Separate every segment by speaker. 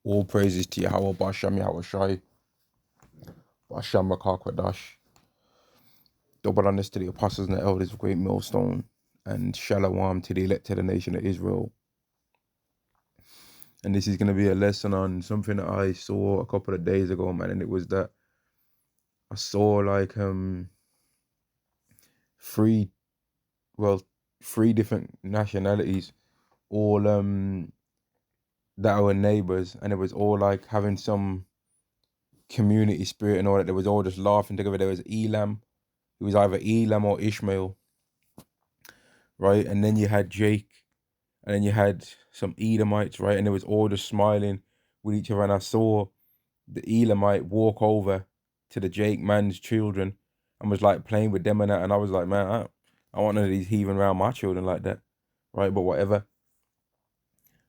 Speaker 1: All praises to Yahweh Basham Yahweh Shai, Basham Rakakwadash. Double honors to the apostles and the elders of Great Millstone, and Shalom to the elected nation of Israel. And this is going to be a lesson on something that I saw a couple of days ago, man, and it was that I saw like three different nationalities, all that were neighbors, and it was all like having some community spirit and all that. They was all just laughing together. There was Elam. It was either Elam or Ishmael, right? And then you had Jake, and then you had some Edomites, right? And it was all just smiling with each other. And I saw the Elamite walk over to the Jake man's children and was like playing with them and that. And I was like, man, I want none of these heathen around my children like that, right? But whatever,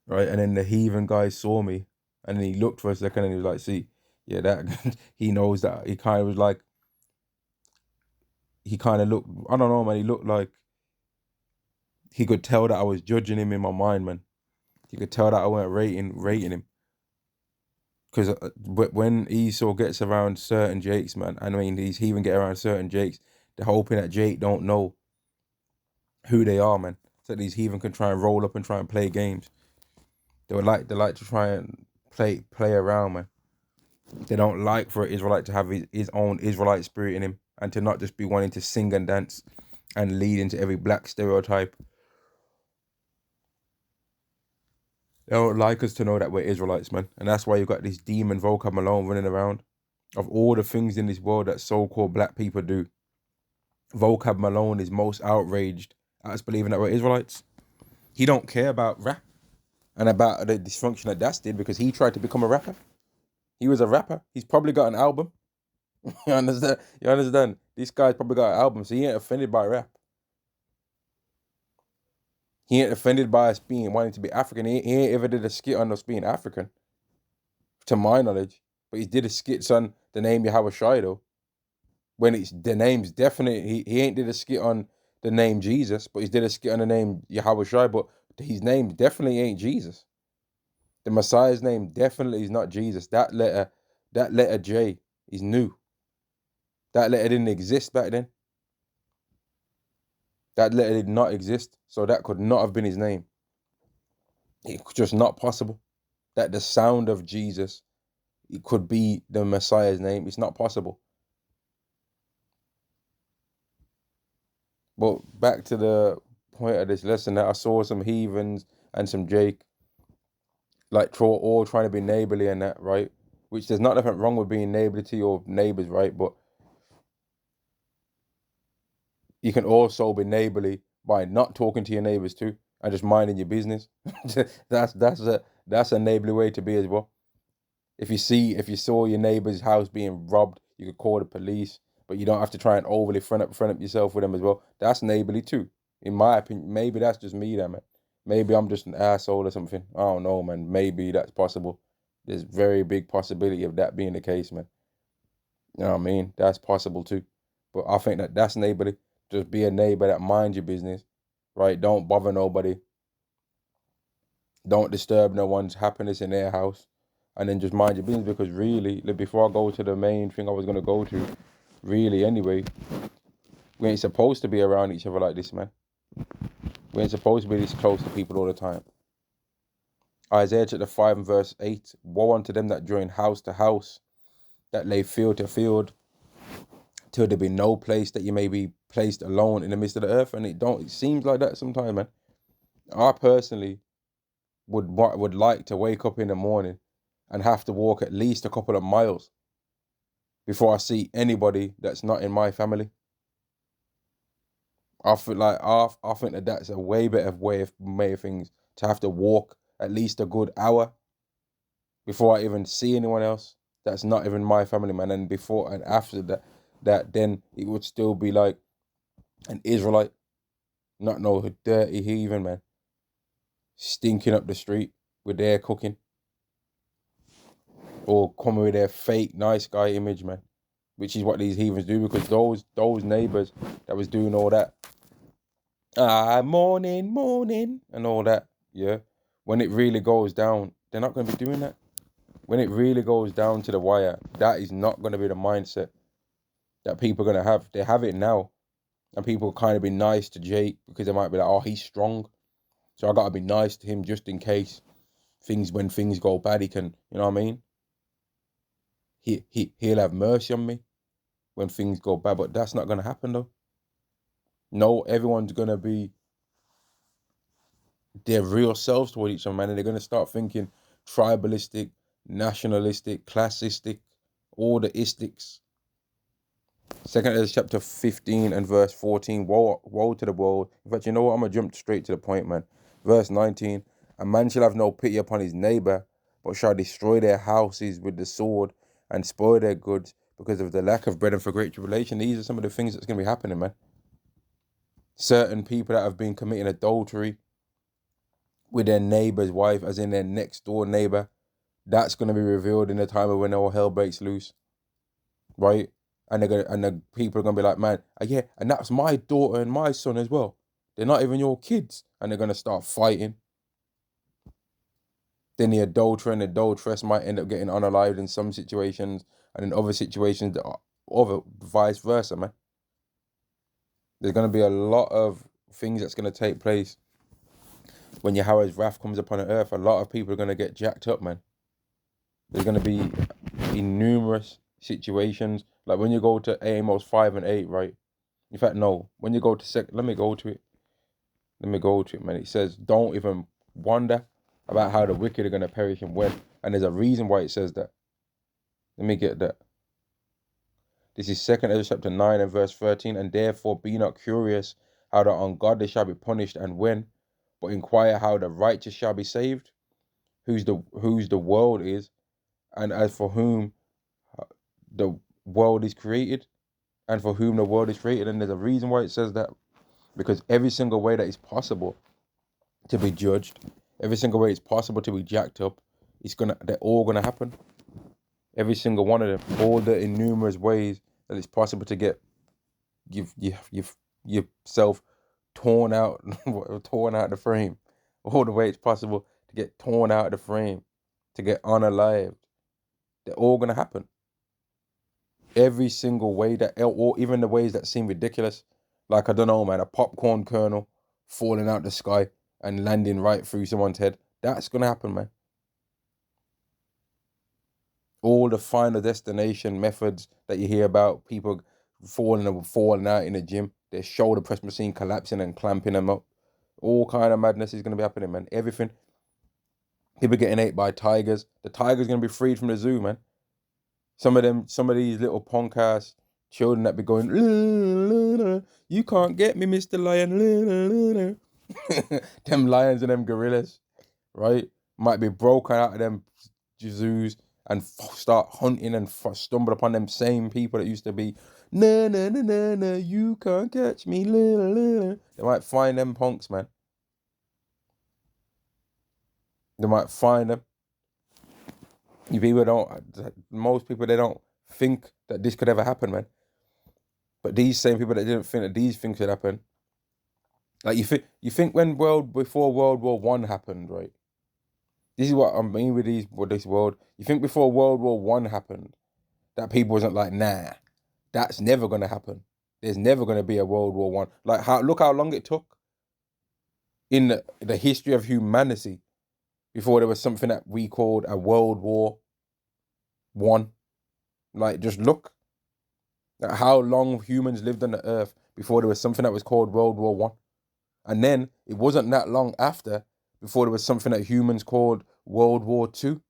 Speaker 1: right? And then the heathen guy saw me, and then he looked for a second, and he was like, see, yeah, that he knows that. He kind of was like, he kind of looked, I don't know, man, he looked like he could tell that I was judging him in my mind, man. He could tell that I weren't rating him. Because when Esau gets around certain Jakes, man, I mean, these heathen get around certain Jakes, they're hoping that Jake don't know who they are, man. So these heathen can try and roll up and try and play games. They like to try and play around, man. They don't like for an Israelite to have his own Israelite spirit in him, and to not just be wanting to sing and dance and lead into every black stereotype. They don't like us to know that we're Israelites, man. And that's why you've got this demon vocab Malone running around. Of all the things in this world that so-called black people do, vocab Malone is most outraged at us believing that we're Israelites. He don't care about rap and about the dysfunction that Das did, because he tried to become a rapper. He was a rapper. He's probably got an album. You understand? This guy's probably got an album, so he ain't offended by rap. He ain't offended by us wanting to be African. He ain't ever did a skit on us being African, to my knowledge. But he did a skit on the name Yahweh Shai, though. When it's the name's definitely, he ain't did a skit on the name Jesus, but he did a skit on the name Yahweh Shai, but his name definitely ain't Jesus. The Messiah's name definitely is not Jesus. That letter J is new. That letter didn't exist back then. That letter did not exist, so that could not have been his name. It's just not possible that the sound of Jesus, it could be the Messiah's name. It's not possible. But back to the point of this lesson, that I saw some heathens and some Jake, like all trying to be neighborly and that, right? Which there's not nothing wrong with being neighborly to your neighbors, right? But you can also be neighborly by not talking to your neighbors too, and just minding your business. that's a neighborly way to be as well. If you saw your neighbor's house being robbed, you could call the police, but you don't have to try and overly front up yourself with them as well. That's neighborly too, in my opinion. Maybe that's just me, man. Maybe I'm just an asshole or something. I don't know, man. Maybe that's possible. There's very big possibility of that being the case, man. You know what I mean? That's possible too. But I think that's neighborly. Just be a neighbor that minds your business, right? Don't bother nobody. Don't disturb no one's happiness in their house. And then just mind your business, because really, before I go to the main thing I was going to go to, really anyway, we ain't supposed to be around each other like this, man. We ain't supposed to be this close to people all the time. Isaiah chapter 5 and verse 8, woe unto them that join house to house, that lay field to field, till there be no place that you may be placed alone in the midst of the earth. And it seems like that sometimes, man. I personally would like to wake up in the morning and have to walk at least a couple of miles before I see anybody that's not in my family. I feel like I think that's a way better way of things, to have to walk at least a good hour before I even see anyone else that's not even my family, man. And before and after that then it would still be like an Israelite, not no dirty heathen, man, stinking up the street with their cooking, or coming with their fake nice guy image, man, which is what these heathens do. Because those neighbors that was doing all that, morning, and all that, yeah, when it really goes down, they're not going to be doing that. when it really goes down to the wire, that is not going to be the mindset that people are going to have. They have it now. And people kind of be nice to Jake because they might be like, oh, he's strong. So I got to be nice to him just in case when things go bad, he can, you know what I mean? He'll have mercy on me when things go bad. But that's not going to happen, though. No, everyone's going to be their real selves toward each other, man. And they're going to start thinking tribalistic, nationalistic, classistic, all the istics. 2 Ezra chapter 15 and verse 14. Woe to the world. In fact, you know what? I'm going to jump straight to the point, man. Verse 19. A man shall have no pity upon his neighbor, but shall destroy their houses with the sword and spoil their goods because of the lack of bread and for great tribulation. These are some of the things that's going to be happening, man. Certain people that have been committing adultery with their neighbor's wife, as in their next door neighbor, that's going to be revealed in the time of when all hell breaks loose, right? And the people are gonna be like, man, yeah, and that's my daughter and my son as well. They're not even your kids, and they're gonna start fighting. Then the adulterer and the adulteress might end up getting unalived in some situations, and in other situations, other vice versa, man. There's gonna be a lot of things that's gonna take place when Yahweh's wrath comes upon the earth. A lot of people are gonna get jacked up, man. There's gonna be numerous situations. Like when you go to Amos 5 and 8, right? In fact, no. When you go to let me go to it, man. It says, don't even wonder about how the wicked are going to perish and when. And there's a reason why it says that. Let me get that. This is 2 Ezra chapter 9 and verse 13. And therefore be not curious how the ungodly shall be punished and when, but inquire how the righteous shall be saved, whose the world is, and as for whom the world is created, and for whom the world is created. And there's a reason why it says that, because every single way that is possible to be judged, every single way it's possible to be jacked up, they're all gonna happen. Every single one of them, all the innumerous ways that it's possible to get yourself torn out, torn out the frame, all the way it's possible to get torn out of the frame, to get unalived. They're all gonna happen. Every single way or even the ways that seem ridiculous, like I don't know, man, a popcorn kernel falling out the sky and landing right through someone's head. That's gonna happen, man. All the final destination methods that you hear about, people falling out in the gym, their shoulder press machine collapsing and clamping them up. All kind of madness is gonna be happening, man. Everything. People getting ate by tigers. The tiger's gonna be freed from the zoo, man. Some of these little punk ass children that be going, you can't get me, Mr. Lion. Them lions and them gorillas, right? Might be broken out of them zoos and start hunting and stumble upon them same people that used to be, you can't catch me. They might find them punks, man. They might find them. Most people, they don't think that this could ever happen, man. But these same people that didn't think that these things could happen, like you think when before World War One happened, right? This is what I mean with this world. You think before World War One happened, that people wasn't like, nah, that's never gonna happen. There's never gonna be a World War One. Like look how long it took in the history of humanity before there was something that we called a World War One. Like, just look at how long humans lived on the earth before there was something that was called World War One. And then it wasn't that long after before there was something that humans called World War Two.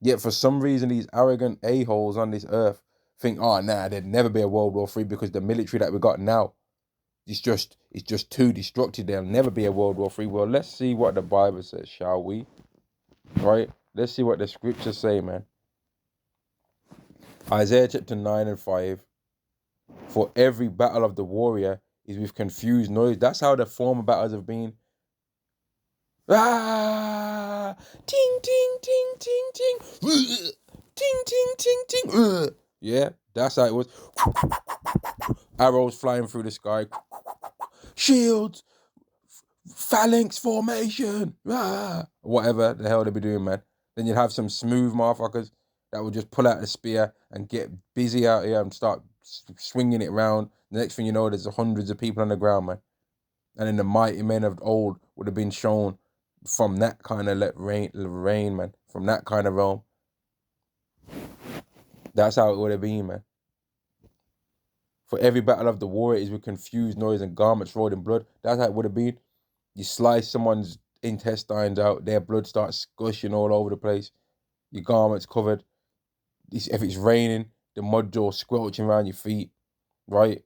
Speaker 1: Yet for some reason, these arrogant a-holes on this earth think, oh, nah, there'd never be a World War Three because the military that we got now, it's just too destructive. There'll never be a World War Three. Well, let's see what the Bible says, shall we? Right? Let's see what the scriptures say, man. Isaiah chapter 9 and 5. For every battle of the warrior is with confused noise. That's how the former battles have been. Ah! Ting, ting, ting, ting, ting. Ting, ting, ting, ting. Yeah, that's how it was. Arrows flying through the sky. Shields. Phalanx formation. Whatever the hell they be doing, man. Then you'd have some smooth motherfuckers that would just pull out the spear and get busy out here and start swinging it around. The next thing you know, there's hundreds of people on the ground, man. And then the mighty men of old would have been shown from that kind of rain, man. From that kind of realm. That's how it would have been, man. For every battle of the war, it is with confused noise and garments rolled in blood. That's how it would have been. You slice someone's intestines out, their blood starts gushing all over the place. Your garments covered. If it's raining, the mud jaw squelching around your feet, right?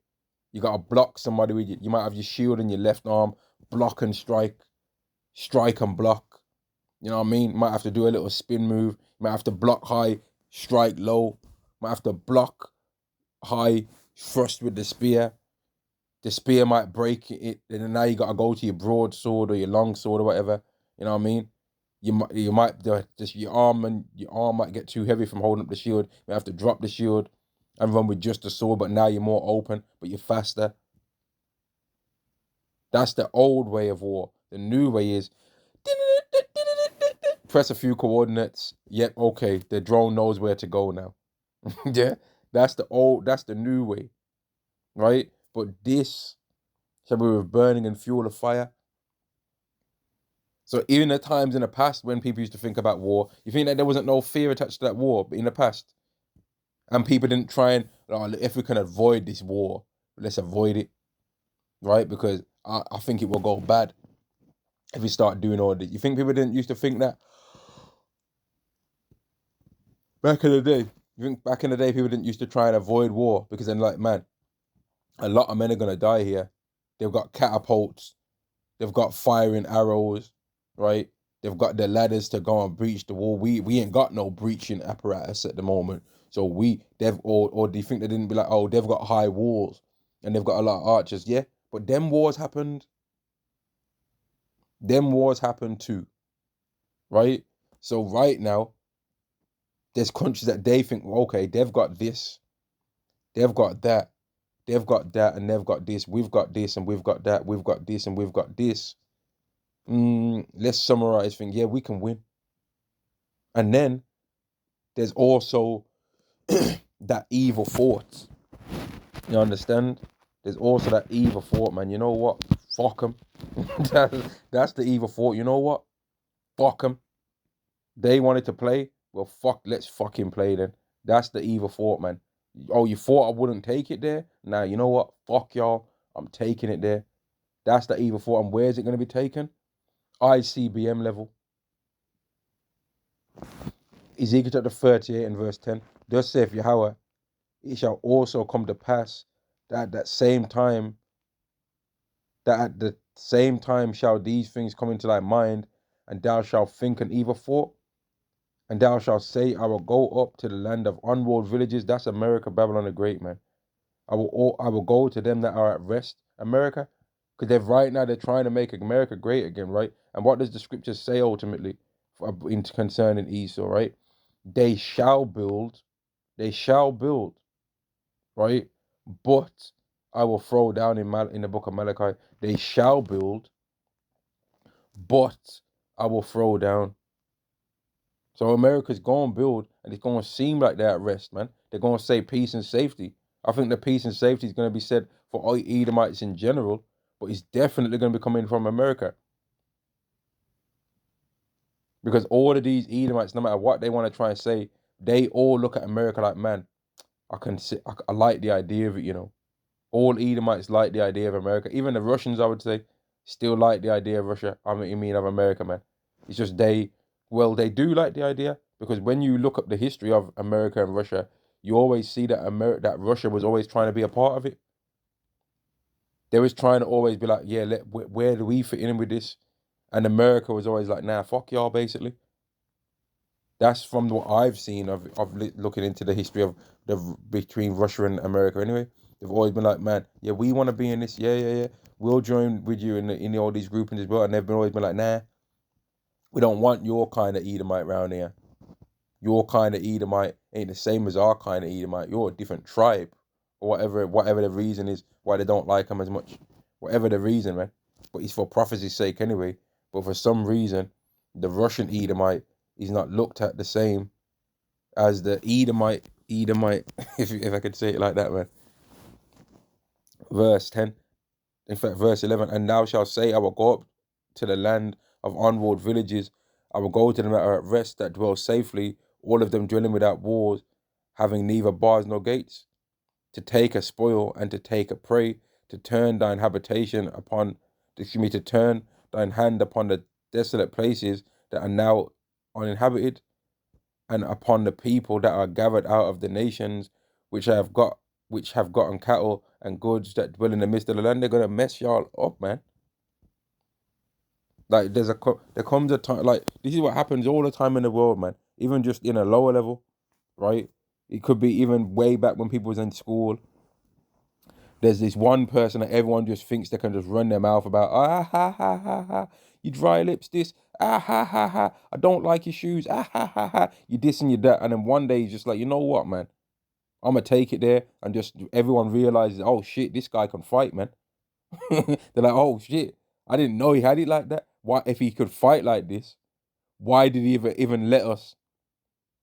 Speaker 1: You gotta block somebody with you might have your shield in your left arm, block and strike and block. You know what I mean? Might have to do a little spin move. Might have to block high, strike low. Might have to block high, thrust with the spear. The spear might break it, and then now you gotta go to your broadsword or your long sword or whatever. You know what I mean? You might just your arm might get too heavy from holding up the shield. You have to drop the shield and run with just the sword, but now you're more open, but you're faster. That's the old way of war. The new way is press a few coordinates. Yep, okay, the drone knows where to go now. Yeah, that's the new way, right? But this, shall we with burning and fuel of fire. So even the times in the past when people used to think about war, you think that there wasn't no fear attached to that war, but in the past, and people didn't try and, if we can avoid this war, let's avoid it, right? Because I think it will go bad if we start doing all this. You think people didn't used to think that back in the day? You think back in the day people didn't used to try and avoid war because then, like, man, a lot of men are gonna die here. They've got catapults, they've got firing arrows, right? They've got the ladders to go and breach the wall. We ain't got no breaching apparatus at the moment. So or do you think they didn't be like, oh, they've got high walls and they've got a lot of archers? Yeah, but them wars happened. Them wars happened too, right? So right now, there's countries that they think, okay, they've got this, they've got that, they've got that, and they've got this. We've got this, and we've got that. We've got this, and we've got this. Let's summarize things. Yeah, we can win. And then there's also that evil thought. You understand? There's also that evil thought, man. You know what? Fuck them. That's the evil thought. You know what? Fuck them. They wanted to play. Well, fuck. Let's fucking play then. That's the evil thought, man. Oh, you thought I wouldn't take it there? Now, you know what? Fuck y'all. I'm taking it there. That's the evil thought. And where is it going to be taken? ICBM level. Ezekiel chapter 38 and verse 10. Thus saith Yahweh, it shall also come to pass that at the same time shall these things come into thy mind, and thou shalt think an evil thought, and thou shalt say, I will go up to the land of unwalled villages. That's America, Babylon the Great, man. I will go to them that are at rest, America, because they're trying to make America great again, right? And what does the scripture say ultimately in concerning Esau, right? They shall build, right? But I will throw down in the book of Malachi, they shall build, but I will throw down. So America's going to build, and it's going to seem like they're at rest, man. They're going to say peace and safety. I think the peace and safety is going to be said for all Edomites in general, but it's definitely going to be coming from America. Because all of these Edomites, no matter what they want to try and say, they all look at America like, man, I like the idea of it, you know. All Edomites like the idea of America. Even the Russians, I would say, still like the idea of Russia. I mean of America, man. It's just they do like the idea, because when you look up the history of America and Russia, you always see that that Russia was always trying to be a part of it. They was trying to always be like, yeah, where do we fit in with this? And America was always like, nah, fuck y'all, basically. That's from what I've seen of looking into the history of between Russia and America. Anyway, they've always been like, man, yeah, we want to be in this. Yeah. We'll join with you in all these groupings as well. And they've always been like, nah, we don't want your kind of Edomite around here. Your kind of Edomite ain't the same as our kind of Edomite. You're a different tribe, or whatever the reason is why they don't like them as much. Whatever the reason, man. But it's for prophecy's sake anyway. But for some reason, the Russian Edomite He's not looked at the same as the Edomite, if I could say it like that, man. Verse 10, in fact, verse 11, and thou shalt say, I will go up to the land of unwalled villages. I will go to them that are at rest, that dwell safely, all of them dwelling without walls, having neither bars nor gates, to take a spoil and to take a prey, to turn thine habitation upon, to turn thine hand upon the desolate places that are now uninhabited, and upon the people that are gathered out of the nations, which have gotten cattle and goods that dwell in the midst of the land. They're gonna mess y'all up, man. Like there comes a time, like this is what happens all the time in the world, man. Even just in a lower level, right? It could be even way back when people was in school. There's this one person that everyone just thinks they can just run their mouth about. Ah ha ha ha ha. You dry lips this. Ah ha ha ha. I don't like your shoes. Ah ha ha ha. You this and you that. And then one day he's just like, you know what, man? I'm gonna take it there, and just everyone realizes, oh shit, this guy can fight, man. They're like, oh shit, I didn't know he had it like that. Why, if he could fight like this, why did he even let us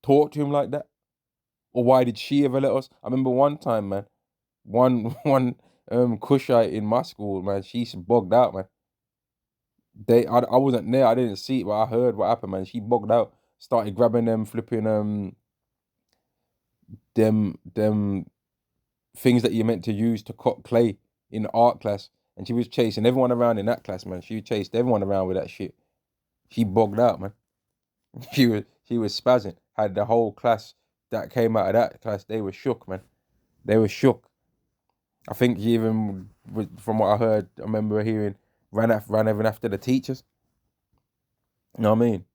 Speaker 1: talk to him like that? Or why did she ever let us? I remember one time, man, one Cushite in my school, man, she's bugged out, man. I wasn't there, I didn't see it, but I heard what happened, man. She bugged out, started grabbing them flipping them things that you're meant to use to cut clay in the art class, and she was chasing everyone around in that class, man. She chased everyone around with that shit. She bugged out, man. She was spazzing. Had the whole class that came out of that class, they were shook, man. They were shook. I think she even, from what I heard, I remember hearing, ran even after the teachers. You know what I mean?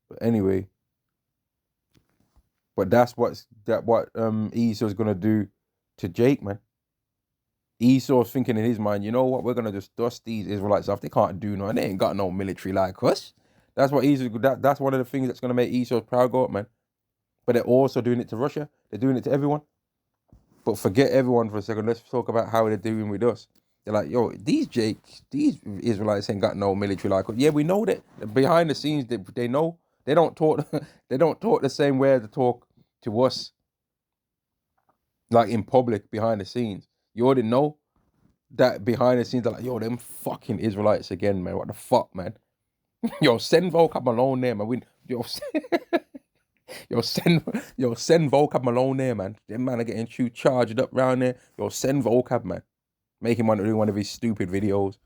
Speaker 1: But anyway, that's what Esau's gonna do to Jake, man. Esau's thinking in his mind, you know what? We're gonna just dust these Israelites off. They can't do nothing. They ain't got no military like us. That's what Esau. That's one of the things that's gonna make Esau's proud go up, man. But they're also doing it to Russia. They're doing it to everyone. But forget everyone for a second. Let's talk about how they're doing with us. They're like, yo, these Israelites ain't got no military like us. Yeah, we know that. Behind the scenes, they know. They don't talk. They don't talk the same way they talk to us. Like in public, behind the scenes, you already know that behind the scenes, they're like, yo, them fucking Israelites again, man. What the fuck, man? Yo, send vocab Malone there, man. Send vocab Malone there, man. Them man are getting too charged up round there. Yo, send vocab, man. Make him want to do one of his stupid videos.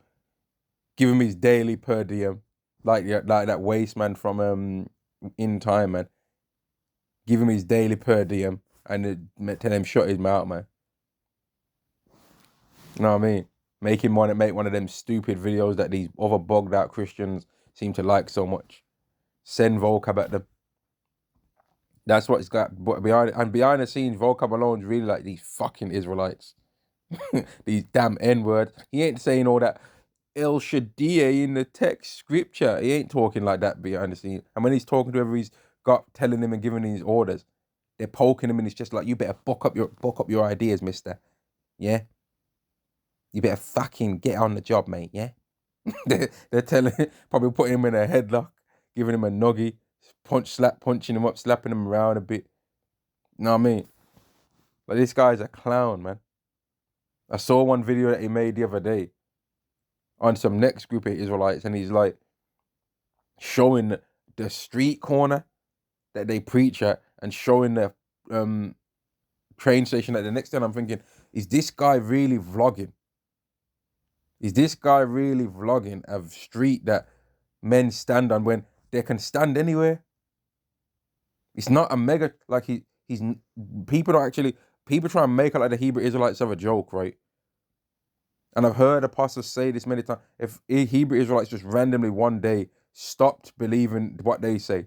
Speaker 1: Give him his daily per diem, like that waste man from In Time, man. Give him his daily per diem and tell him shut his mouth, man. You know what I mean? Make him want to make one of them stupid videos that these other bogged out Christians seem to like so much. Send vocab at them. That's what it's got. But behind the scenes, vocab Malone's really like these fucking Israelites. These damn N-words. He ain't saying all that El Shaddai in the text scripture. He ain't talking like that behind the scenes. And when he's talking to whoever he's got, telling him and giving him his orders, they're poking him, and it's just like, you better buck up your ideas, mister. Yeah? You better fucking get on the job, mate, yeah? they're telling, probably putting him in a headlock, giving him a nuggie, punching him up, slapping him around a bit. You know what I mean? But this guy's a clown, man. I saw one video that he made the other day on some next group of Israelites, and he's like showing the street corner that they preach at and showing the train station at the next time. I'm thinking, is this guy really vlogging? Is this guy really vlogging a street that men stand on when they can stand anywhere? It's not a mega, like he's people try and make it like the Hebrew Israelites have a joke, right? And I've heard apostles say this many times. If Hebrew Israelites just randomly one day stopped believing what they say,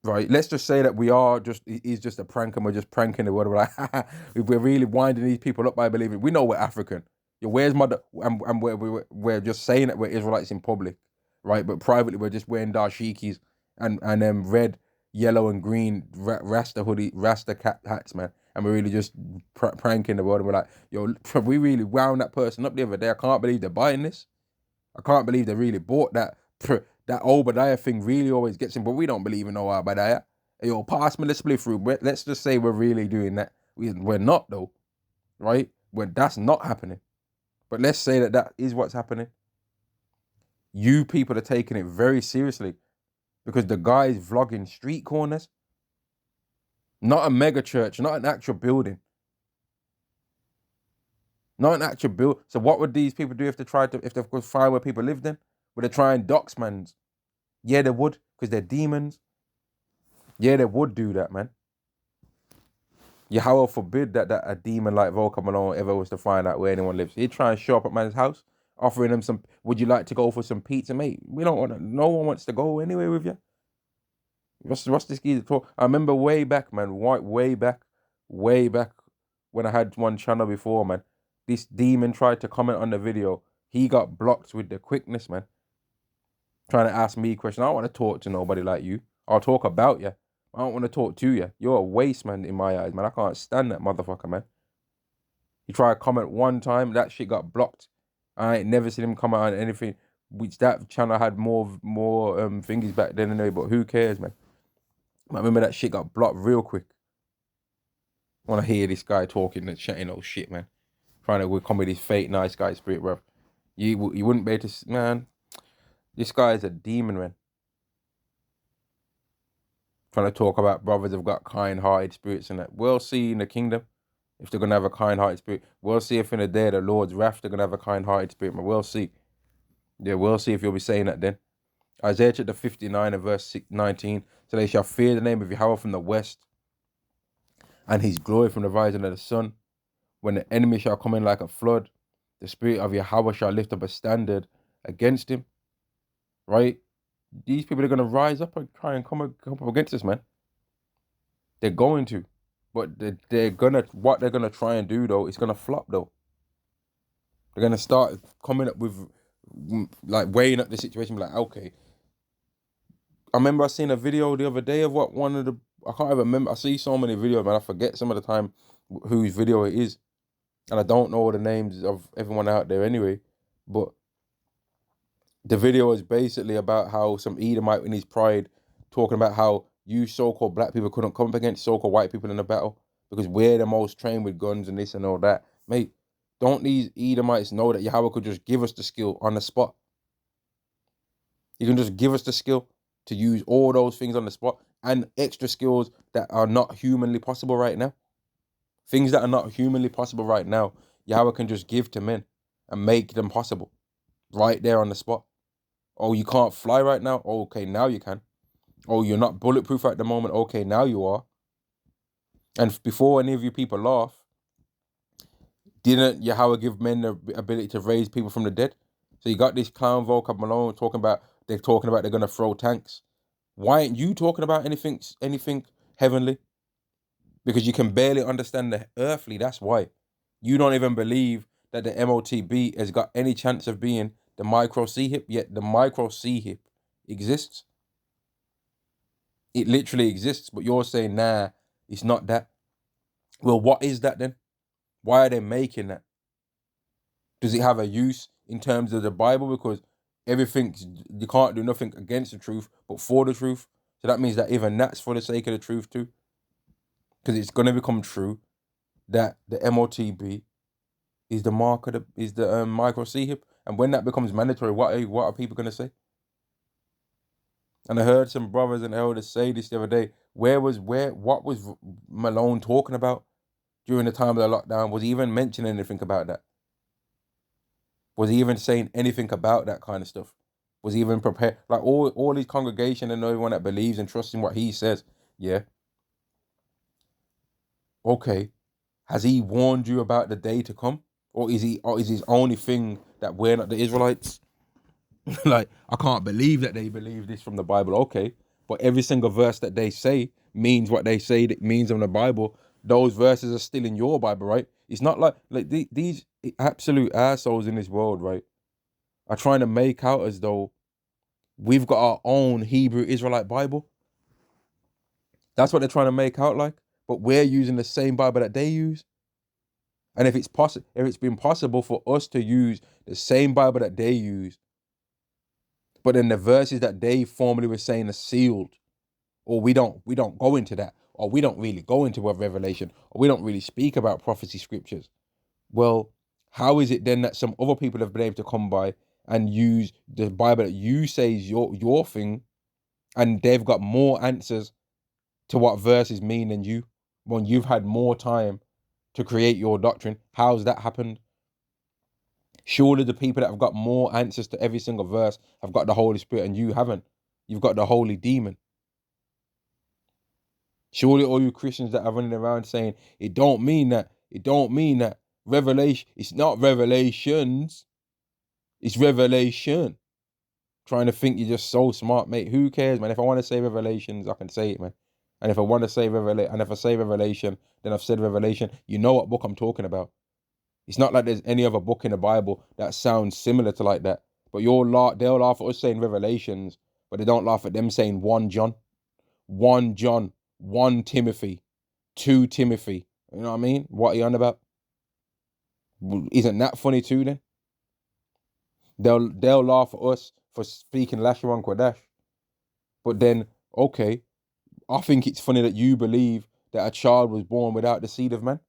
Speaker 1: right? Let's just say that he's just a prank and we're just pranking the world. We're like, we're really winding these people up by believing. We know we're African. Where's mother? And we're just saying that we're Israelites in public, right? But privately we're just wearing dashikis and red, yellow, and green Rasta hoodie, Rasta cat hats, man. And we're really just pranking the world. And we're like, yo, we really wound that person up the other day. I can't believe they're buying this. I can't believe they really bought that That Obadiah thing really always gets him, but we don't believe in no Obadiah. Hey, yo, pass me the split through. Let's just say we're really doing that. We're not though, right? That's not happening. But let's say that is what's happening. You people are taking it very seriously because the guy is vlogging street corners, not a mega church, not an actual building. Not an actual build. So what would these people do if they could find where people live then? Would they try and dox mans? Yeah, they would, because they're demons. Yeah, they would do that, man. Yahweh forbid that a demon like Volker Malone ever was to find out where anyone lives. He'd try and show up at man's house, offering them some, would you like to go for some pizza, mate? We don't want to, no one wants to go anywhere with you. What's this geezer talk? I remember way back, man, way back, when I had one channel before, man. This demon tried to comment on the video. He got blocked with the quickness, man. Trying to ask me questions. I don't want to talk to nobody like you. I'll talk about you. I don't want to talk to you. You're a waste, man, in my eyes, man. I can't stand that motherfucker, man. He tried to comment one time. That shit got blocked. I ain't never seen him comment on anything. Which that channel had more thingies back then anyway, but who cares, man? I remember that shit got blocked real quick. I want to hear this guy talking and chatting all shit, man. Trying to come with his fake nice guy spirit, bro. You wouldn't be able to, man. This guy is a demon, man. Trying to talk about brothers have got kind-hearted spirits and that. We'll see in the kingdom if they're going to have a kind-hearted spirit. We'll see if in the day of the Lord's wrath they're going to have a kind-hearted spirit, man. We'll see. Yeah, we'll see if you'll be saying that then. Isaiah chapter 59 and verse 19. So they shall fear the name of Yahweh from the west and his glory from the rising of the sun. When the enemy shall come in like a flood, the spirit of Yahweh shall lift up a standard against him. Right? These people are going to rise up and try and come up against us, man. They're going to. But what they're going to try and do, though, is going to flop, though. They're going to start coming up with, like, weighing up the situation. Like, okay. I remember I seen a video the other day of I can't even remember. I see so many videos, man. I forget some of the time whose video it is. And I don't know the names of everyone out there anyway. But the video is basically about how some Edomite in his pride talking about how you so-called black people couldn't come up against so-called white people in a battle because we're the most trained with guns and this and all that. Mate, don't these Edomites know that Yahweh could just give us the skill on the spot? You can just give us the skill to use all those things on the spot and extra skills that are not humanly possible right now. Things that are not humanly possible right now, Yahweh can just give to men and make them possible right there on the spot. Oh, you can't fly right now? Oh, okay, now you can. Oh, you're not bulletproof at the moment? Okay, now you are. And before any of you people laugh, didn't Yahweh give men the ability to raise people from the dead? So you got this clown Volker Malone they're talking about they're going to throw tanks. Why aren't you talking about anything heavenly? Because you can barely understand the earthly, that's why. You don't even believe that the MOTB has got any chance of being the micro C-hip, yet the micro C-hip exists. It literally exists, but you're saying, nah, it's not that. Well, what is that then? Why are they making that? Does it have a use in terms of the Bible? Because you can't do nothing against the truth, but for the truth. So that means that even that's for the sake of the truth too. Because it's going to become true that the MOTB is the micro C-hip. And when that becomes mandatory, what are people going to say? And I heard some brothers and elders say this the other day. What was Malone talking about during the time of the lockdown? Was he even mentioning anything about that? Was he even saying anything about that kind of stuff? Was he even prepared? Like all his congregation and everyone that believes and trusts in what he says, yeah. Okay. Has he warned you about the day to come? Or is his only thing that we're not the Israelites? Like, I can't believe that they believe this from the Bible. Okay. But every single verse that they say means what they say that means in the Bible. Those verses are still in your Bible, right? It's not like these absolute assholes in this world, right, are trying to make out as though we've got our own Hebrew Israelite Bible. That's what they're trying to make out like. But we're using the same Bible that they use. And if it's been possible for us to use the same Bible that they use, But then the verses that they formerly were saying are sealed, or we don't go into that, or we don't really go into a revelation, or we don't really speak about prophecy scriptures. Well, how is it then that some other people have been able to come by and use the Bible that you say is your thing, and they've got more answers to what verses mean than you, when you've had more time to create your doctrine? How's that happened? Surely the people that have got more answers to every single verse have got the Holy Spirit and you haven't. You've got the holy demon. Surely all you Christians that are running around saying it don't mean that revelation, it's not revelations, it's revelation. Trying to think you're just so smart, mate. Who cares, man? If I want to say revelations, I can say it, man. And if I want to say and if I say revelation, then I've said revelation. You know what book I'm talking about. It's not like there's any other book in the Bible that sounds similar to like that. But they'll laugh at us saying revelations, but they don't laugh at them saying 1 John, 1 John, 1 Timothy, 2 Timothy. You know what I mean? What are you on about? Isn't that funny too then? They'll laugh at us for speaking Lashawan Kodesh. But then, okay, I think it's funny that you believe that a child was born without the seed of man.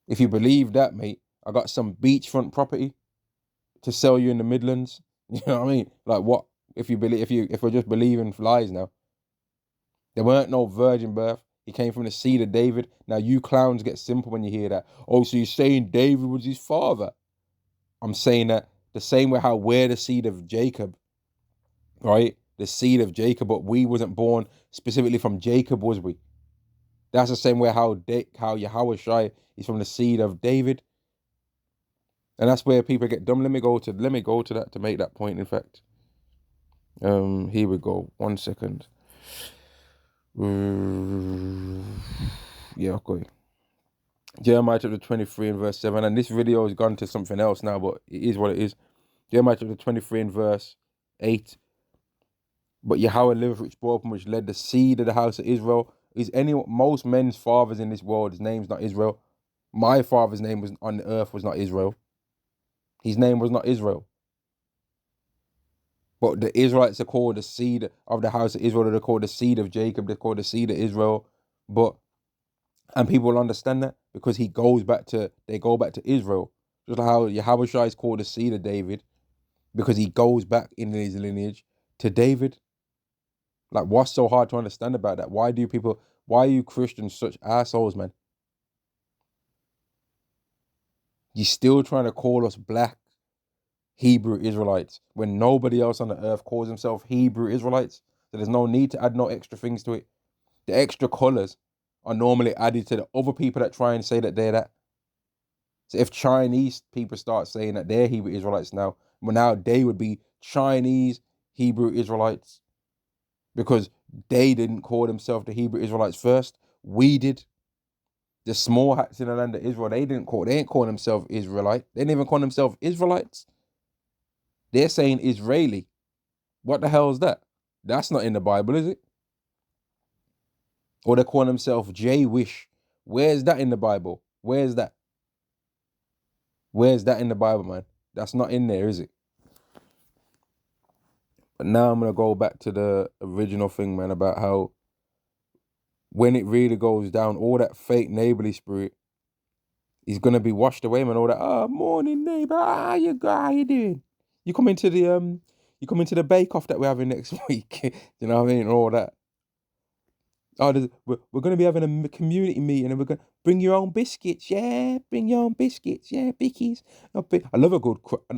Speaker 1: If you believe that, mate, I got some beachfront property to sell you in the Midlands. You know what I mean? Like what? If we're just believing lies now. There weren't no virgin birth. He came from the seed of David. Now you clowns get simple when you hear that. Oh, so you're saying David was his father? I'm saying that the same way how we're the seed of Jacob, right? The seed of Jacob, but we wasn't born specifically from Jacob, was we? That's the same way how Yahweh Shai is from the seed of David. And that's where people get dumb. Let me go to that to make that point, in fact. Here we go. 1 second. Yeah, okay. Jeremiah chapter 23 and verse 7. And this video has gone to something else now, but it is what it is. Jeremiah chapter 23 and verse 8. But Yahweh liveth which broken, which led the seed of the house of Israel. Most men's fathers in this world, his name's not Israel. My father's name was on the earth was not Israel. His name was not Israel. But the Israelites are called the seed of the house of Israel. They're called the seed of Jacob. They're called the seed of Israel. And people will understand that because they go back to Israel. Just like how Yahweh Shai is called the seed of David because he goes back in his lineage to David. Like, what's so hard to understand about that? Why are you Christians such assholes, man? You're still trying to call us black Hebrew Israelites when nobody else on the earth calls themselves Hebrew Israelites. So there's no need to add no extra things to it. The extra colors are normally added to the other people that try and say that they're that. So if Chinese people start saying that they're Hebrew Israelites now, well, now they would be Chinese Hebrew Israelites because they didn't call themselves the Hebrew Israelites first. We did. The small hats in the land of Israel, they ain't calling themselves Israelite. They didn't even call themselves Israelites. They're saying Israeli. What the hell is that? That's not in the Bible, is it? Or they're calling themselves J-Wish. Where's that in the Bible? Where's that? Where's that in the Bible, man? That's not in there, is it? But now I'm going to go back to the original thing, man, about how when it really goes down, all that fake neighborly spirit is going to be washed away, man. All that, morning neighbor, how you doing? You come into the bake-off that we're having next week. You know what I mean? All that. We're going to be having a community meeting and we're going to bring your own biscuits. Yeah, bring your own biscuits. Yeah, bickies. I love a good,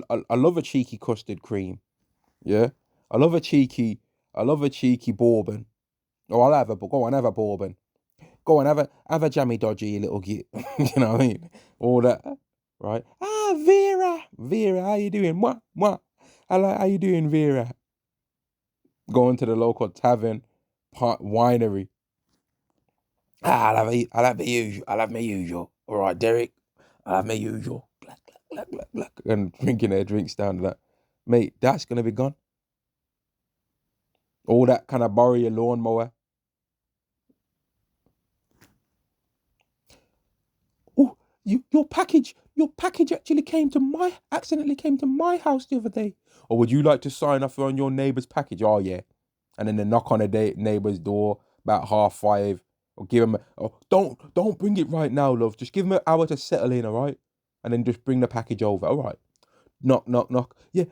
Speaker 1: I love a cheeky custard cream. Yeah. I love a cheeky bourbon. Oh, go on, have a bourbon. Go on, have a jammy dodgy, you little git. You know what I mean? All that, right? Vera, how you doing? What? How you doing, Vera? Going to the local tavern, winery. I'll have the usual. I'll have my usual. All right, Derek. I'll have my usual. Black. And drinking their drinks down to that. Mate, that's gonna be gone. All that kind of borrow your lawnmower. Oh, your package accidentally came to my house the other day. Or would you like to sign off on your neighbour's package? Oh yeah. And then they knock on a neighbour's door about 5:30, or give them, don't bring it right now, love. Just give them an hour to settle in, all right? And then just bring the package over, all right? Knock, knock, knock. Yeah,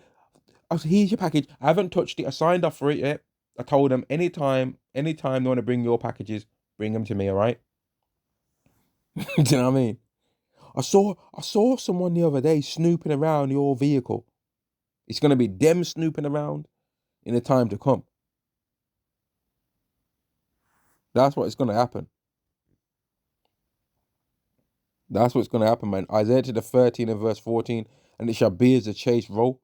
Speaker 1: I said, here's your package. I haven't touched it. I signed off for it yet. I told them anytime they want to bring your packages, bring them to me, all right? Do you know what I mean? I saw someone the other day snooping around your vehicle. It's gonna be them snooping around in the time to come. That's what's gonna happen. That's what's gonna happen, man. Isaiah to the 13 and verse 14, and it shall be as a chase roe,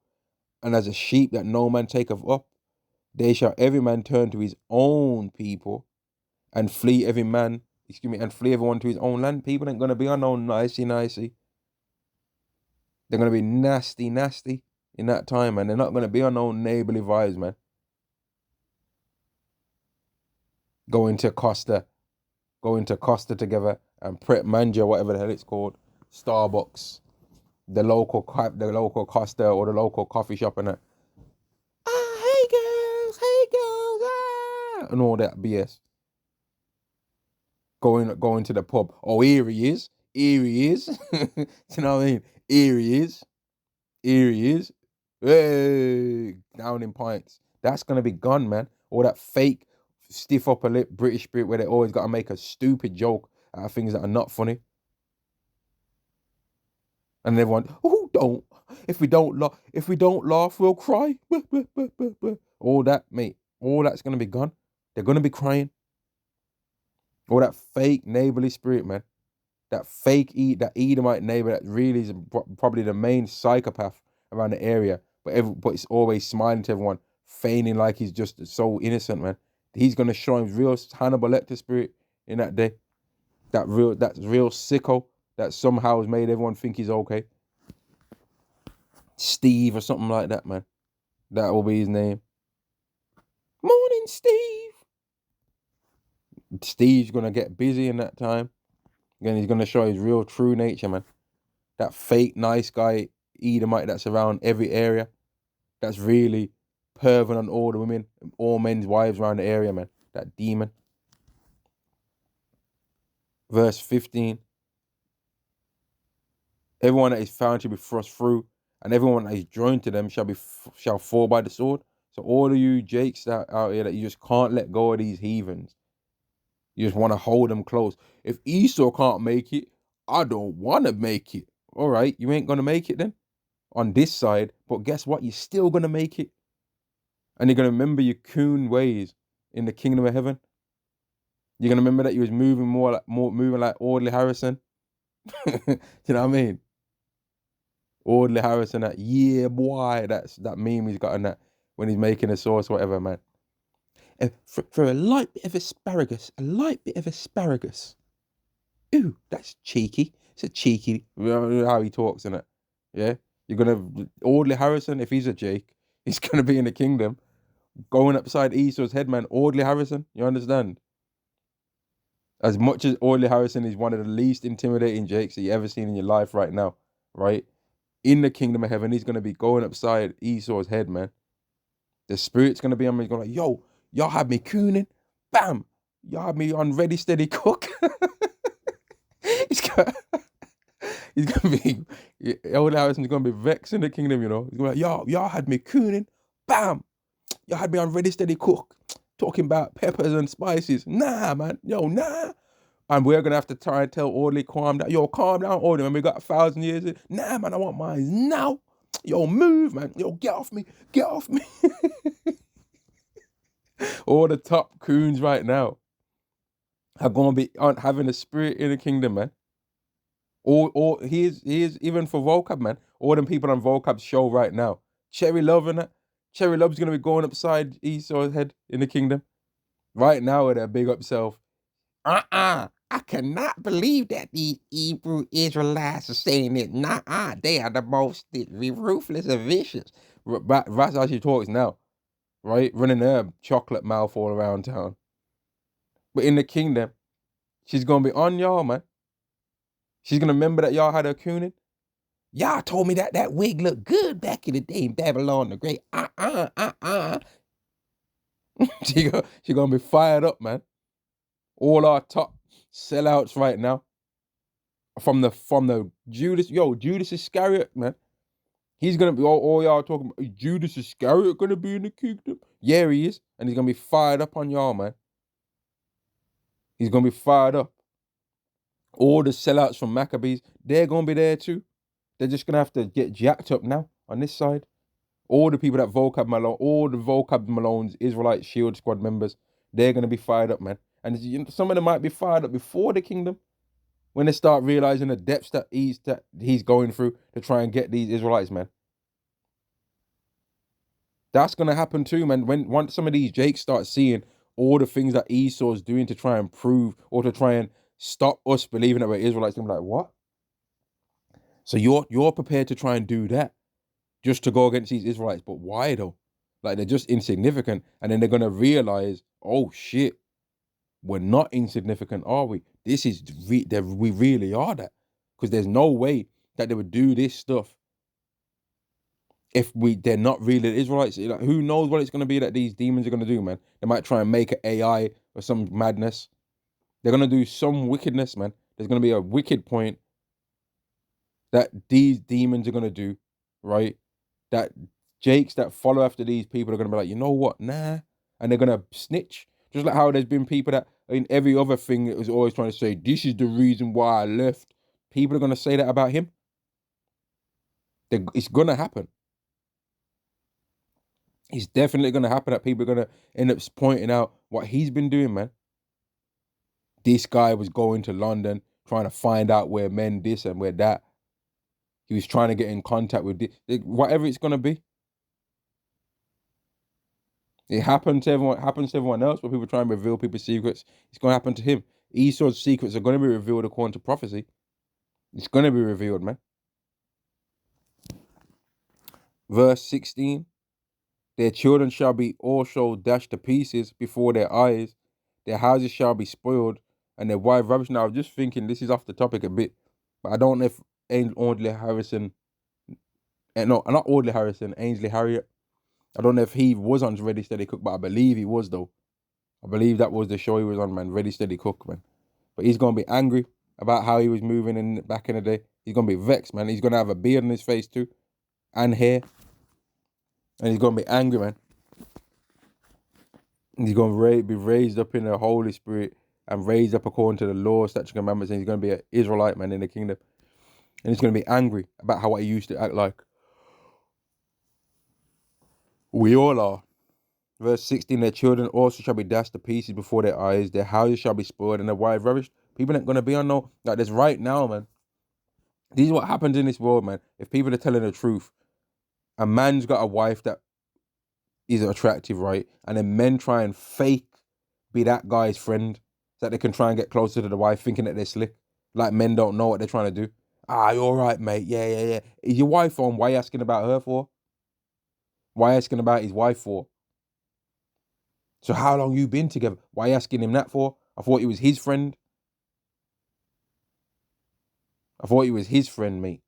Speaker 1: and as a sheep that no man taketh up. They shall every man turn to his own people, and flee and flee everyone to his own land. People ain't gonna be on no nicey. They're gonna be nasty in that time, man. They're not gonna be on no neighborly vibes, man. Going to Costa together and Pret Manja, whatever the hell it's called, Starbucks, the local Costa or the local coffee shop, and that. Hey girls, and all that BS. Going to the pub. Oh, here he is. Do you know what I mean? Here he is. Hey, down in pints. That's gonna be gone, man. All that fake stiff upper lip British spirit where they always got to make a stupid joke out of things that are not funny. And everyone, don't. If we don't laugh, we'll cry. All that, mate. All that's gonna be gone. They're gonna be crying. All that fake neighborly spirit, man. That that Edomite neighbor that really is probably the main psychopath around the area, but it's always smiling to everyone, feigning like he's just so innocent, man. He's gonna show him real Hannibal Lecter spirit in that day. That real sicko that somehow has made everyone think he's okay. Steve or something like that, man. That will be his name. Morning, Steve. Steve's gonna get busy in that time. Again, he's gonna show his real true nature, man. That fake nice guy Edomite that's around every area. That's really perving on all the women, all men's wives around the area, man. That demon. Verse 15. Everyone that is found shall be thrust through, and everyone that is joined to them shall fall by the sword. So all of you Jakes out here that you just can't let go of these heathens. You just want to hold them close. If Esau can't make it, I don't want to make it. All right, you ain't gonna make it then on this side, but guess what? You're still gonna make it, and you're gonna remember your coon ways in the kingdom of heaven. You're gonna remember that you was moving moving like Audley Harrison. You know what I mean? Audley Harrison, that yeah boy, that meme he's got on that when he's making a sauce, whatever, man. And for a light bit of asparagus, Ooh, that's cheeky. It's a cheeky how he talks in it. Yeah, you're gonna Audley Harrison, if he's a Jake, he's gonna be in the kingdom, going upside Esau's head, man. Audley Harrison, you understand? As much as Audley Harrison is one of the least intimidating Jakes that you ever seen in your life right now, right? In the kingdom of heaven, he's gonna be going upside Esau's head, man. The spirit's gonna be on me. He's going like, yo, y'all had me cooning, bam, y'all had me on ready, steady cook. he's gonna be Audley Harrison's gonna be vexed in the kingdom, you know. He's gonna be like, y'all had me cooning, bam, y'all had me on ready, steady cook, talking about peppers and spices. Nah, man, yo, nah. And we're gonna have to try and tell Audley, calm down. Yo, calm down, Audley, man. We got 1,000 years. Nah, man, I want mine now. Yo, move, man. Yo, get off me. All the top coons right now are gonna be having a spirit in the kingdom, man. Or here's even for vocab, man. All them people on vocab's show right now. Cherry Love and that. Cherry Love's gonna be going upside Esau's head in the kingdom. Right now with their big up self. I cannot believe that the Hebrew Israelites are saying it. They are the most ruthless and vicious. That's how she talks now, right? Running her chocolate mouth all around town. But in the kingdom, she's gonna be on y'all, man. She's gonna remember that y'all had her cooning. Y'all told me that that wig looked good back in the day in Babylon the Great. She gonna be fired up, man. All our top sellouts right now from the Judas Iscariot, man. He's gonna be all y'all talking about. Is Judas Iscariot gonna be in the kingdom? Yeah, he is, and he's gonna be fired up on y'all, man. He's gonna be fired up. All the sellouts from Maccabees, they're gonna be there too. They're just gonna have to get jacked up now on this side. All the people that vocab Malone, all the vocab Malone's Israelite Shield Squad members, they're gonna be fired up, man. And some of them might be fired up before the kingdom when they start realizing the depths that he's going through to try and get these Israelites, man. That's gonna happen too, man. Once some of these Jakes start seeing all the things that Esau's doing to try and prove or to try and stop us believing that we're Israelites, they're like, what? So you're prepared to try and do that just to go against these Israelites, but why though? Like they're just insignificant, and then they're gonna realize, oh shit, we're not insignificant, are we? This is we really are that, because there's no way that they would do this stuff if they're not really the Israelites. Like, who knows what it's gonna be that these demons are gonna do, man? They might try and make an AI or some madness. They're gonna do some wickedness, man. There's gonna be a wicked point that these demons are gonna do, right? That Jakes that follow after these people are gonna be like, you know what, nah, and they're gonna snitch. Just like how there's been people that in every other thing that was always trying to say, this is the reason why I left. People are gonna say that about him. It's gonna happen. It's definitely gonna happen that people are gonna end up pointing out what he's been doing, man. This guy was going to London trying to find out where men this and where that. He was trying to get in contact with this, whatever it's gonna be. It happened to everyone. Happens to everyone else. Where people try and reveal people's secrets, it's going to happen to him. Esau's secrets are going to be revealed according to prophecy. It's going to be revealed, man. Verse 16: Their children shall be also dashed to pieces before their eyes. Their houses shall be spoiled, and their wife ravished. Now, I was just thinking, this is off the topic a bit, but I don't know if Audley Harrison, no, not Audley Harrison, Ainsley Harriott. I don't know if he was on Ready Steady Cook, but I believe he was though. I believe that was the show he was on, man. Ready Steady Cook, man. But he's gonna be angry about how he was moving back in the day. He's gonna be vexed, man. He's gonna have a beard on his face too, and hair, and he's gonna be angry, man. And he's gonna be raised up in the Holy Spirit and raised up according to the law, statute, commandments. And he's gonna be an Israelite, man, in the kingdom. And he's gonna be angry about how he used to act like. We all are. Verse 16: Their children also shall be dashed to pieces before their eyes. Their houses shall be spoiled, and their wives ravished. People ain't gonna be on no like this right now, man. This is what happens in this world, man. If people are telling the truth, a man's got a wife that is attractive, right? And then men try and fake be that guy's friend so that they can try and get closer to the wife, thinking that they're slick. Like men don't know what they're trying to do. Ah, you're all right, mate. Yeah. Is your wife on? Why are you asking about her for? Why are you asking about his wife for? So how long you been together? Why are you asking him that for? I thought he was his friend. Mate.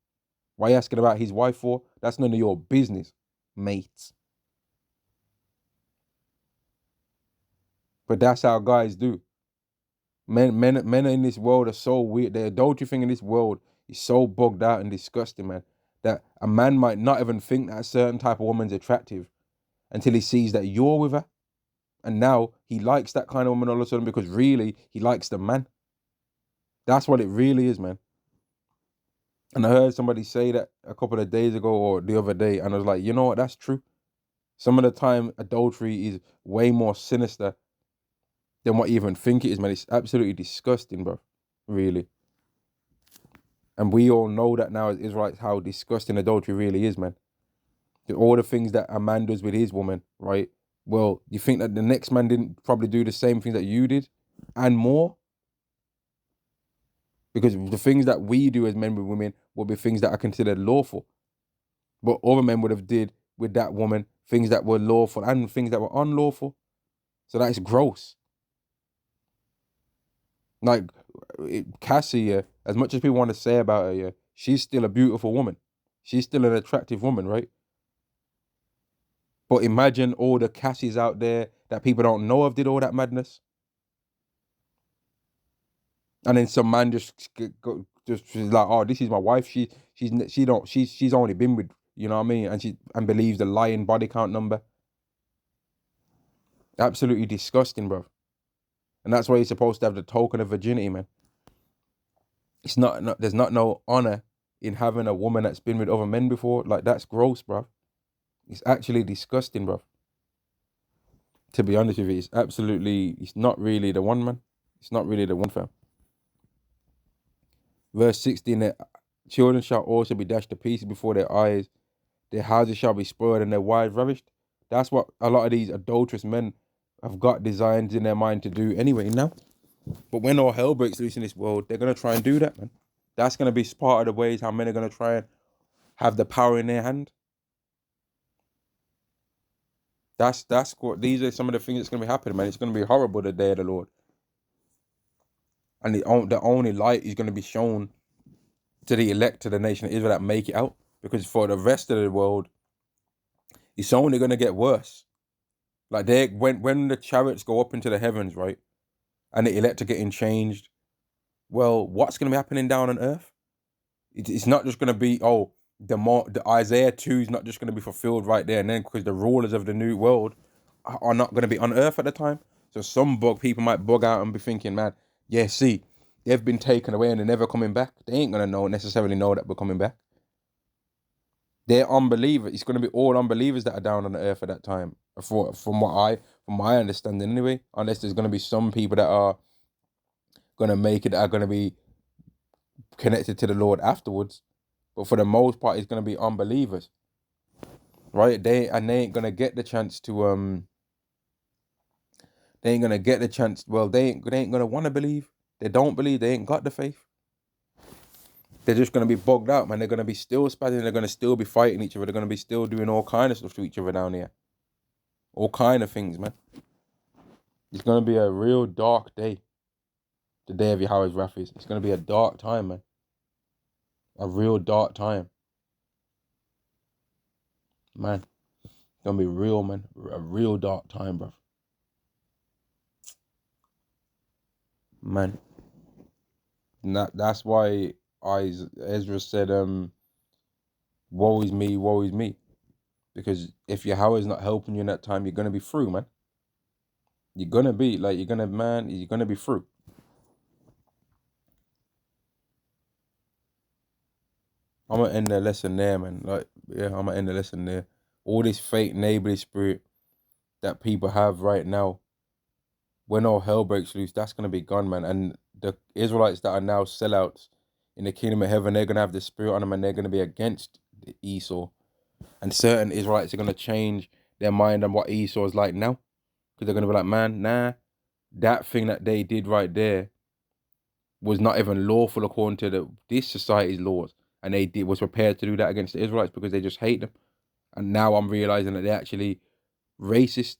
Speaker 1: Why are you asking about his wife for? That's none of your business, mates. But that's how guys do. Men in this world are so weird. The adultery thing in this world is so bogged out and disgusting, man, that a man might not even think that a certain type of woman's attractive until he sees that you're with her. And now he likes that kind of woman all of a sudden because really he likes the man. That's what it really is, man. And I heard somebody say that a couple of days ago or the other day, and I was like, you know what, that's true. Some of the time, adultery is way more sinister than what you even think it is, man. It's absolutely disgusting, bro. Really. And we all know that now as Israelites how disgusting adultery really is, man. All the things that a man does with his woman, right? Well, you think that the next man didn't probably do the same thing that you did and more? Because the things that we do as men with women will be things that are considered lawful. But other men would have did with that woman things that were lawful and things that were unlawful. So that is gross. Like, Cassie, yeah, as much as people want to say about her, yeah, she's still a beautiful woman. She's still an attractive woman, right? But imagine all the Cassies out there that people don't know of did all that madness, and then some man just she's like, oh, this is my wife. She's only been with, you know what I mean, and believes the lying body count number. Absolutely disgusting, bro. And that's why you're supposed to have the token of virginity, man. It's not there's not no honor in having a woman that's been with other men before. Like, that's gross, bro. It's actually disgusting, bro. To be honest with you, it's not really the one, man. It's not really the one, fam. Verse 16, their children shall also be dashed to pieces before their eyes. Their houses shall be spoiled and their wives ravished. That's what a lot of these adulterous men have got designs in their mind to do anyway now. But when all hell breaks loose in this world, they're going to try and do that, man. That's going to be part of the ways how men are going to try and have the power in their hand. That's what, these are some of the things that's going to be happening, man. It's going to be horrible, the day of the Lord. And the only light is going to be shown to the elect, to the nation of Israel that make it out. Because for the rest of the world, it's only going to get worse. Like, when the chariots go up into the heavens, right, and the elect are getting changed, well, what's going to be happening down on earth? It's not just going to be, the Isaiah 2 is not just going to be fulfilled right there and then, because the rulers of the new world are not going to be on earth at the time. So some people might bug out and be thinking, man, yeah, see, they've been taken away and they're never coming back. They ain't going to necessarily know that we're coming back. They're unbelievers. It's going to be all unbelievers that are down on the earth at that time, from my understanding anyway, unless there's going to be some people that are going to make it, that are going to be connected to the Lord afterwards. But for the most part, it's going to be unbelievers, right? They ain't going to get the chance to they ain't going to get the chance. Well, they ain't going to want to believe. They don't believe. They ain't got the faith. They're just going to be bogged out, man. They're going to be still spazzing. They're going to still be fighting each other. They're going to be still doing all kind of stuff to each other down here. All kind of things, man. It's going to be a real dark day. The day of Yahweh's wrath is. It's going to be a dark time, man. A real dark time. Man. It's going to be real, man. A real dark time, bro. Man. And that's why Ezra said, woe is me, woe is me. Because if Yahweh's not helping you in that time, you're going to be through, man. You're going to be, you're going to be through. I'm going to end the lesson there, man. I'm going to end the lesson there. All this fake neighborly spirit that people have right now, when all hell breaks loose, that's going to be gone, man. And the Israelites that are now sellouts in the kingdom of heaven, they're going to have the spirit on them and they're going to be against Esau. And certain Israelites are going to change their mind on what Esau is like now. Because they're going to be like, man, nah, that thing that they did right there was not even lawful according to this society's laws. And was prepared to do that against the Israelites because they just hate them. And now I'm realizing that they're actually racist.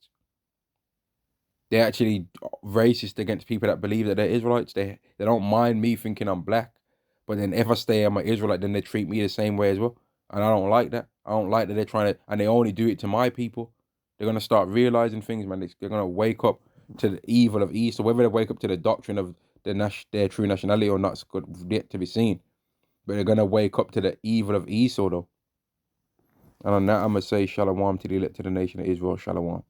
Speaker 1: They're actually racist against people that believe that they're Israelites. They don't mind me thinking I'm black. But then if I say I'm an Israelite, then they treat me the same way as well. And I don't like that. I don't like that they're trying to, and they only do it to my people. They're going to start realizing things, man. They're going to wake up to the evil of Esau. Whether they wake up to the doctrine of their true nationality or not, it's yet to be seen. But they're going to wake up to the evil of Esau, though. And on that, I'm going to say shalom to the elect to the nation of Israel. Shalom.